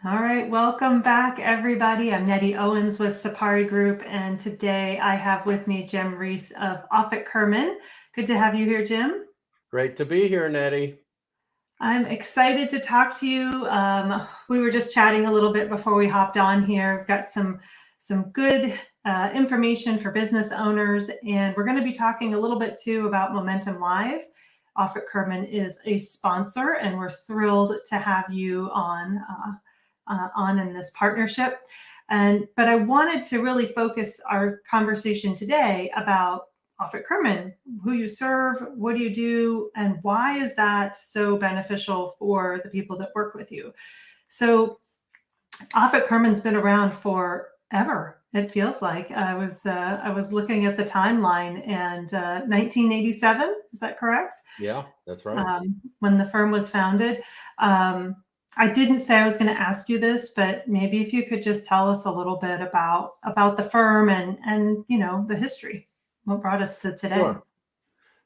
All right, welcome back, everybody. I'm Nettie Owens with Sapari Group, and today I have with me Jim Ries of Offit Kurman. Good to have you here, Jim. Great to be here, Nettie. I'm excited to talk to you. We were just chatting a little bit before we hopped on here. We've got some good information for business owners, and we're going to be talking a little bit too about Momentum Live. Offit Kurman is a sponsor, and we're thrilled to have you on in this partnership. But I wanted to really focus our conversation today about Offit Kurman, who you serve, what do you do, and why is that so beneficial for the people that work with you? So Offit Kurman's been around forever. It feels like I was looking at the timeline, and 1987, is that correct? Yeah, that's right. When the firm was founded. I didn't say I was going to ask you this, but maybe if you could just tell us a little bit about the firm and the history, what brought us to today. Sure.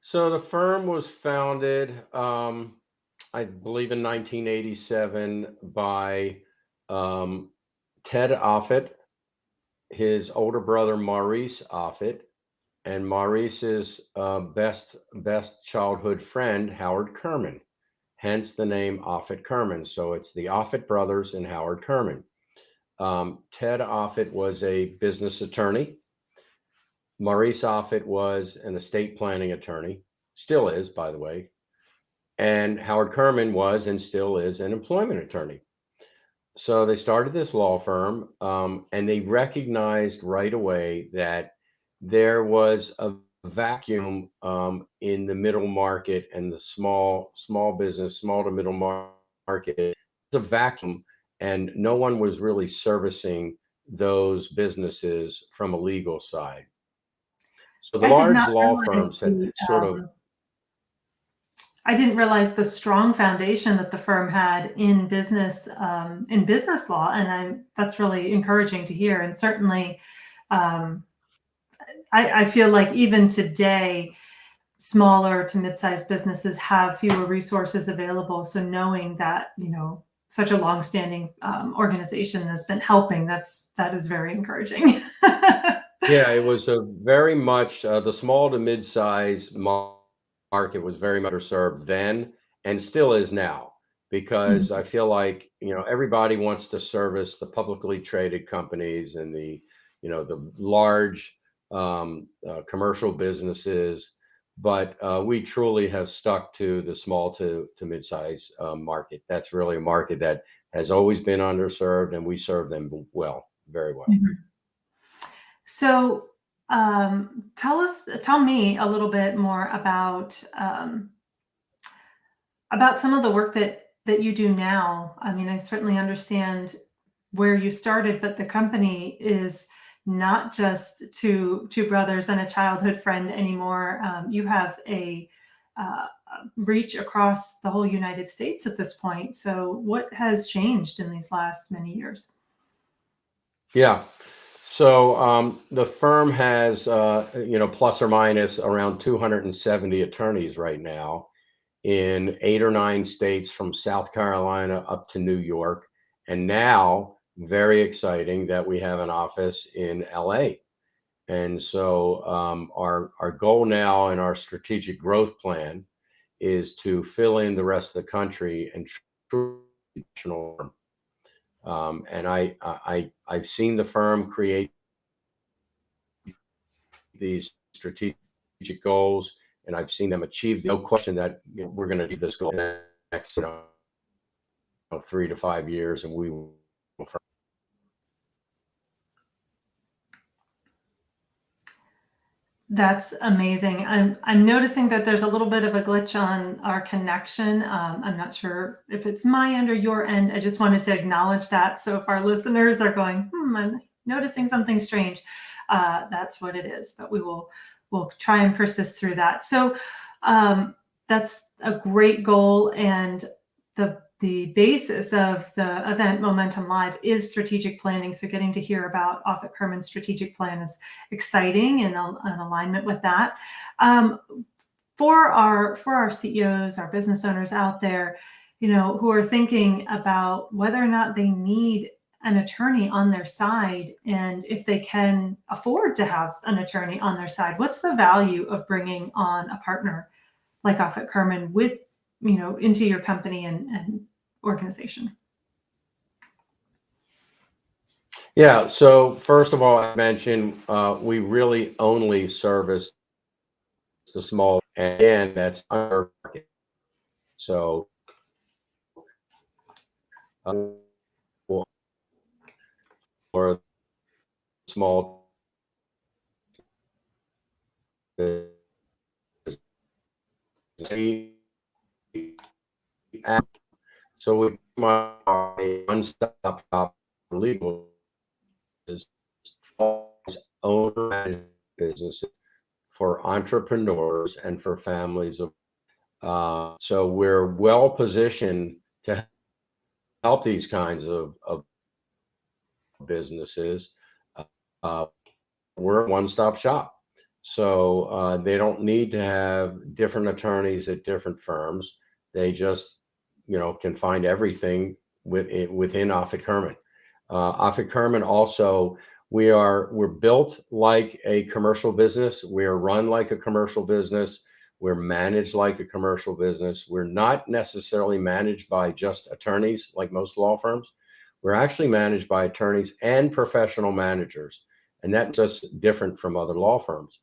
So the firm was founded, I believe, in 1987 by Ted Offit, his older brother Maurice Offit, and Maurice's best childhood friend Howard Kurman. Hence the name Offit Kurman. So it's the Offit brothers and Howard Kurman. Ted Offit was a business attorney. Maurice Offit was an estate planning attorney, still is, by the way. And Howard Kurman was and still is an employment attorney. So they started this law firm, and they recognized right away that there was a vacuum in the middle market and the small business, small to middle market. It's a vacuum, and no one was really servicing those businesses from a legal side. So the I did large not law realize firms had sort of. I didn't realize the strong foundation that the firm had in business law, and that's really encouraging to hear. And certainly, I feel like even today, smaller to mid-sized businesses have fewer resources available. So knowing that such a long-standing organization has been helping, that is very encouraging. Yeah, it was a very much the small to mid-size market was very much underserved then and still is now, because I feel like everybody wants to service the publicly traded companies and the large commercial businesses, but we truly have stuck to the small to mid-size market. That's really a market that has always been underserved, and we serve them well, very well. Mhm. So tell me a little bit more about some of the work that you do now. I mean, I certainly understand where you started, but the company is not just two brothers and a childhood friend anymore. You have a reach across the whole United States at this point. So what has changed in these last many years? Yeah. So the firm has, plus or minus around 270 attorneys right now in 8 or 9 states from South Carolina up to New York. And now, very exciting that we have an office in LA. And so our goal now in our strategic growth plan is to fill in the rest of the country and national. And I've seen the firm create these strategic goals, and I've seen them achieve. No question that we're going to achieve this goal in the next 3 to 5 years, and we will. That's amazing. I'm noticing that there's a little bit of a glitch on our connection. I'm not sure if it's my end or your end. I just wanted to acknowledge that. So if our listeners are going, I'm noticing something strange, that's what it is. But we'll try and persist through that. So that's a great goal, and the basis of the event Momentum Live is strategic planning. So getting to hear about Offit Kurman's strategic plan is exciting and in alignment with that. For our CEOs, our business owners out there, who are thinking about whether or not they need an attorney on their side, and if they can afford to have an attorney on their side. What's the value of bringing on a partner like Offit Kurman with, into your company and organization? Yeah. So first of all, I mentioned we really only service the small, and that's our market. So for small business, so we my one-stop shop for legal is owner businesses for entrepreneurs and for families of. So we're well positioned to help these kinds of businesses. Uh, we're a one-stop shop. So they don't need to have different attorneys at different firms. They just, can find everything within Offit Kurman. Offit Kurman also, we're built like a commercial business. We're run like a commercial business. We're managed like a commercial business. We're not necessarily managed by just attorneys like most law firms. We're actually managed by attorneys and professional managers, and that's just different from other law firms.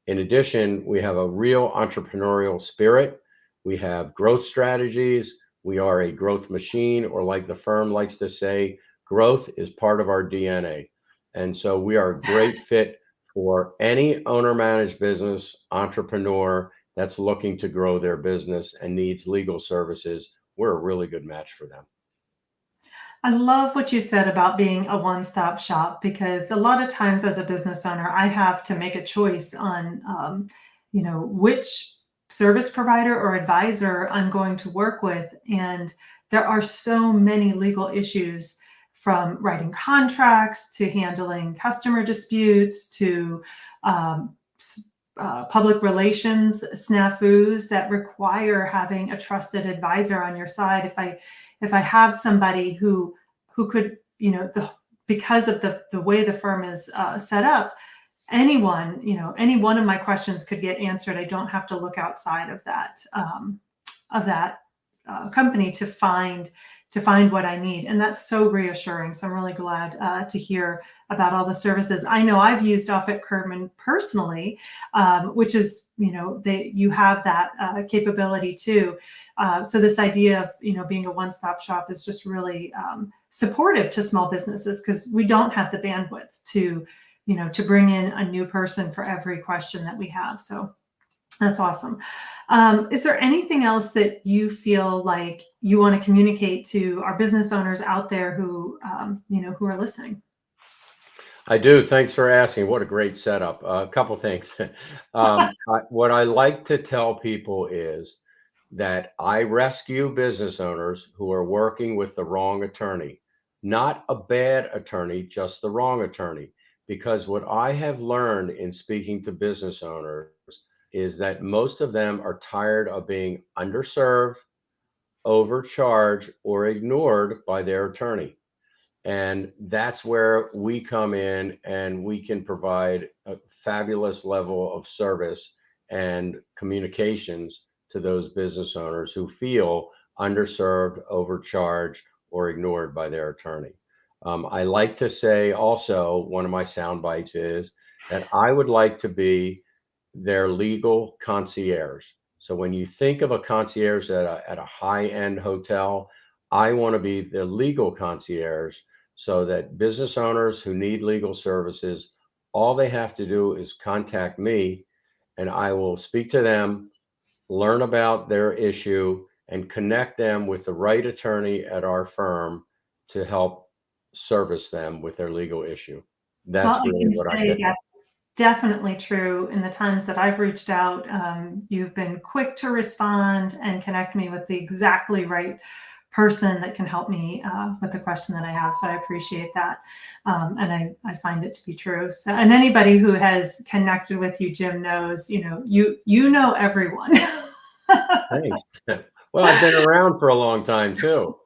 In addition, we have a real entrepreneurial spirit. We have growth strategies. We are a growth machine, or like the firm likes to say, growth is part of our DNA. And so we are a great fit for any owner-managed business, entrepreneur that's looking to grow their business and needs legal services. We're a really good match for them. I love what you said about being a one-stop shop, because a lot of times as a business owner, I have to make a choice on, which service provider or advisor I'm going to work with. And there are so many legal issues, from writing contracts to handling customer disputes to public relations snafus, that require having a trusted advisor on your side. If I have somebody who could, because of the way the firm is set up, any one of my questions could get answered. I don't have to look outside of that company to find what I need. And that's so reassuring. So I'm really glad to hear about all the services. I know I've used Offit Kurman personally, which is, you have that capability too. So this idea of, being a one-stop shop is just really supportive to small businesses, because we don't have the bandwidth to bring in a new person for every question that we have. So that's awesome. Is there anything else that you feel like you want to communicate to our business owners out there who are listening? I do. Thanks for asking. What a great setup. A couple things. What I like to tell people is that I rescue business owners who are working with the wrong attorney, not a bad attorney, just the wrong attorney. Because what I have learned in speaking to business owners is that most of them are tired of being underserved, overcharged, or ignored by their attorney. And that's where we come in, and we can provide a fabulous level of service and communications to those business owners who feel underserved, overcharged, or ignored by their attorney. I like to say also, one of my sound bites is that I would like to be their legal concierge. So when you think of a concierge at a high-end hotel, I want to be the legal concierge, so that business owners who need legal services, all they have to do is contact me, and I will speak to them, learn about their issue, and connect them with the right attorney at our firm to help service them with their legal issue. Well, That's I really can what I say get. that's definitely true. In the times that I've reached out, you've been quick to respond and connect me with the exactly right person that can help me with the question that I have. So I appreciate that. And I find it to be true. So, and anybody who has connected with you, Jim, knows, you know everyone. Thanks. Well, I've been around for a long time too.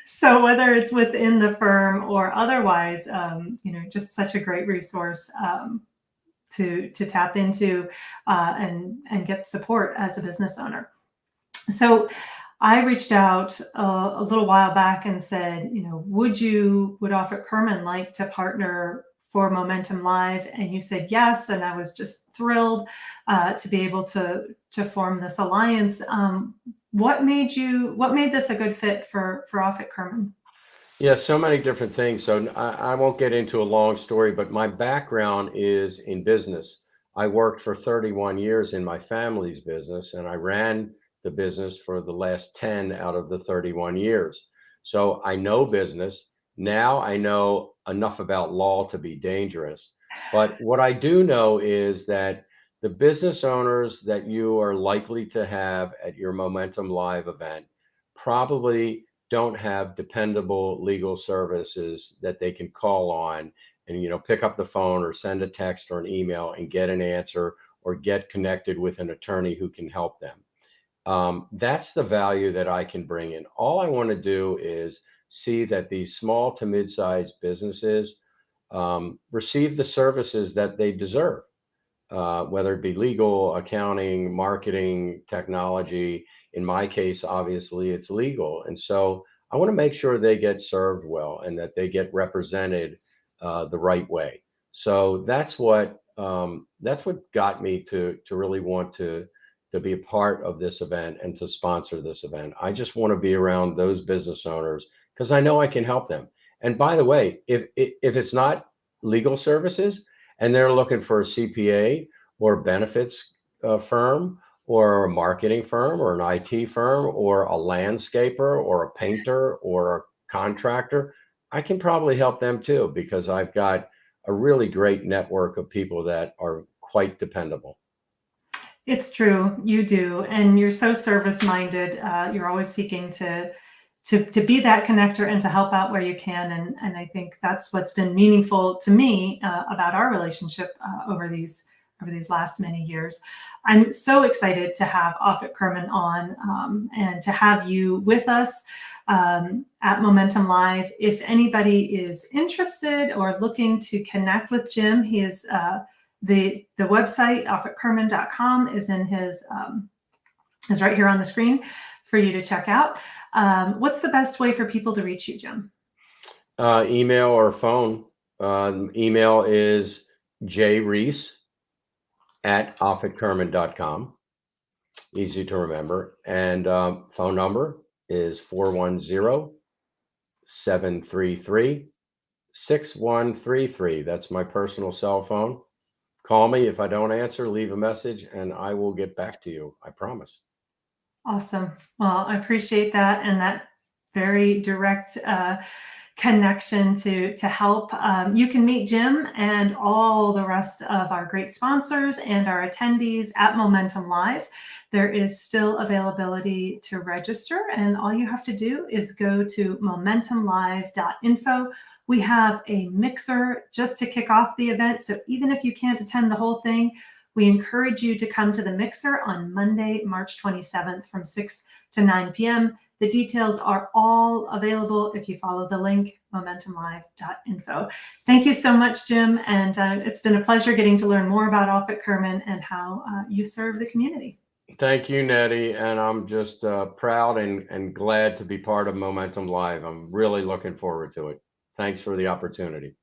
So whether it's within the firm or otherwise, just such a great resource to tap into and get support as a business owner. So I reached out a little while back and said, would Offit Kurman like to partner for Momentum Live? And you said yes, and I was just thrilled to be able to form this alliance. What made this a good fit for Offit Kurman? Yeah, so many different things. So I won't get into a long story, but my background is in business. I worked for 31 years in my family's business, and I ran the business for the last 10 out of the 31 years. So I know business. Now I know enough about law to be dangerous. But what I do know is that the business owners that you are likely to have at your Momentum Live event probably don't have dependable legal services that they can call on and pick up the phone or send a text or an email and get an answer or get connected with an attorney who can help them. That's the value that I can bring in. All I want to do is see that these small to mid-sized businesses receive the services that they deserve, whether it be legal, accounting, marketing, technology. In my case, obviously, it's legal. And so I want to make sure they get served well and that they get represented the right way. So that's what got me to really want to be a part of this event and to sponsor this event. I just want to be around those business owners because I know I can help them. And by the way, if it's not legal services and they're looking for a CPA or benefits firm or a marketing firm or an IT firm or a landscaper or a painter or a contractor, I can probably help them too because I've got a really great network of people that are quite dependable. It's true, you do, and you're so service-minded. You're always seeking to be that connector and to help out where you can. And I think that's what's been meaningful to me about our relationship over these last many years. I'm so excited to have Offit Kurman on and to have you with us at Momentum Live. If anybody is interested or looking to connect with Jim, he is the website offitkurman.com is in his is right here on the screen for you to check out. What's the best way for people to reach you, Jim? Email or phone. Email is jries@offitkurman.com. Easy to remember. And phone number is 410-733-6133. That's my personal cell phone. Call me. If I don't answer, leave a message and I will get back to you. I promise. Awesome. Well, I appreciate that and that very direct connection to help. You can meet Jim and all the rest of our great sponsors and our attendees at Momentum Live. There is still availability to register, and all you have to do is go to MomentumLive.Info. We have a mixer just to kick off the event, so even if you can't attend the whole thing, we encourage you to come to the mixer on Monday, March 27th from 6 to 9 p.m. The details are all available if you follow the link, MomentumLive.Info. Thank you so much, Jim, and it's been a pleasure getting to learn more about Offit Kurman and how you serve the community. Thank you, Nettie, and I'm just proud and glad to be part of Momentum Live. I'm really looking forward to it. Thanks for the opportunity.